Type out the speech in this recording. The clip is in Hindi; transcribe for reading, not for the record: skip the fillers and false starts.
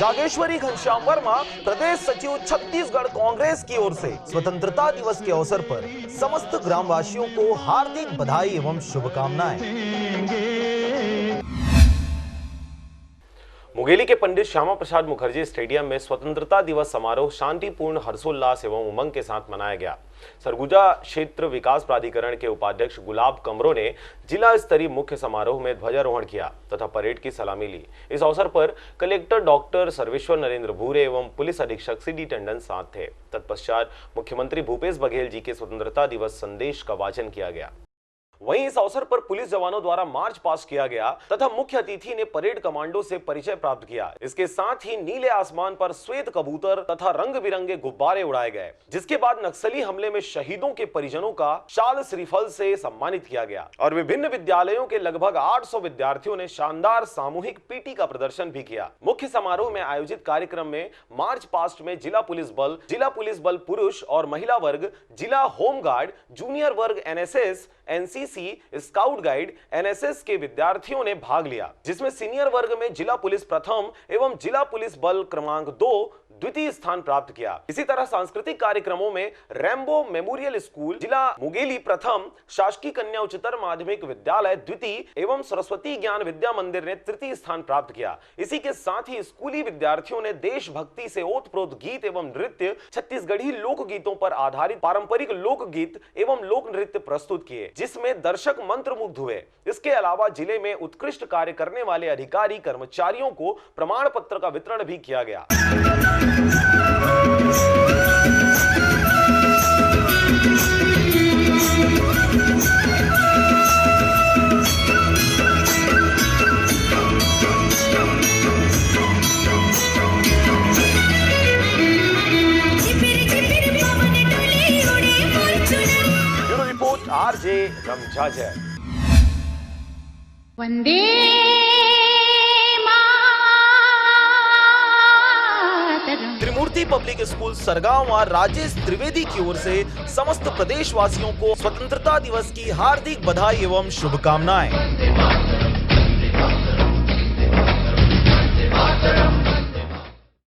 जागेश्वरी घनश्याम वर्मा, प्रदेश सचिव छत्तीसगढ़ कांग्रेस की ओर से स्वतंत्रता दिवस के अवसर पर समस्त ग्रामवासियों को हार्दिक बधाई एवं शुभकामनाएं। मुंगेली के पंडित श्यामा प्रसाद मुखर्जी स्टेडियम में स्वतंत्रता दिवस समारोह शांतिपूर्ण, हर्षोल्लास एवं उमंग के साथ मनाया गया। सरगुजा क्षेत्र विकास प्राधिकरण के उपाध्यक्ष गुलाब कमरों ने जिला स्तरीय मुख्य समारोह में ध्वजारोहण किया तथा परेड की सलामी ली। इस अवसर पर कलेक्टर डॉक्टर सर्वेश्वर नरेंद्र भूरे एवं पुलिस अधीक्षक सी.डी. टंडन साथ थे। तत्पश्चात मुख्यमंत्री भूपेश बघेल जी के स्वतंत्रता दिवस संदेश का वाचन किया गया। वहीं इस अवसर पर पुलिस जवानों द्वारा मार्च पास्ट किया गया तथा मुख्य अतिथि ने परेड कमांडो से परिचय प्राप्त किया। इसके साथ ही नीले आसमान पर श्वेत कबूतर तथा रंग बिरंगे गुब्बारे उड़ाए गए, जिसके बाद नक्सली हमले में शहीदों के परिजनों का शाल श्रीफल से सम्मानित किया गया और विभिन्न विद्यालयों के लगभग 800 विद्यार्थियों ने शानदार सामूहिक पीटी का प्रदर्शन भी किया। मुख्य समारोह में आयोजित कार्यक्रम में मार्च पास्ट में जिला पुलिस बल पुरुष और महिला वर्ग, जिला होमगार्ड, जूनियर वर्ग, NSS, NCC, scout guide, NSS के विद्यार्थियों ने भाग लिया, जिसमें सीनियर वर्ग में जिला पुलिस प्रथम एवं जिला पुलिस बल क्रमांक 2 द्वितीय स्थान प्राप्त किया। इसी तरह सांस्कृतिक कार्यक्रमों में रैम्बो मेमोरियल स्कूल जिला मुंगेली प्रथम, शासकीय कन्या उच्चतर माध्यमिक विद्यालय द्वितीय एवं सरस्वती ज्ञान विद्या मंदिर ने तृतीय स्थान प्राप्त किया। इसी के साथ ही स्कूली विद्यार्थियों ने देशभक्ति से ओतप्रोत गीत एवं नृत्य, छत्तीसगढ़ी लोकगीतों पर आधारित पारंपरिक लोकगीत एवं लोक नृत्य प्रस्तुत किए, जिसमें दर्शक मंत्रमुग्ध हुए। इसके अलावा जिले में उत्कृष्ट कार्य करने वाले अधिकारी कर्मचारियों को प्रमाण पत्र का वितरण भी किया गया। Bureau report RJ Ramjhajhar. Vande Trimurti public school Sargaon और राजेश त्रिवेदी की ओर से समस्त प्रदेशवासियों को स्वतंत्रता दिवस की हार्दिक बधाई एवं शुभकामनाएं।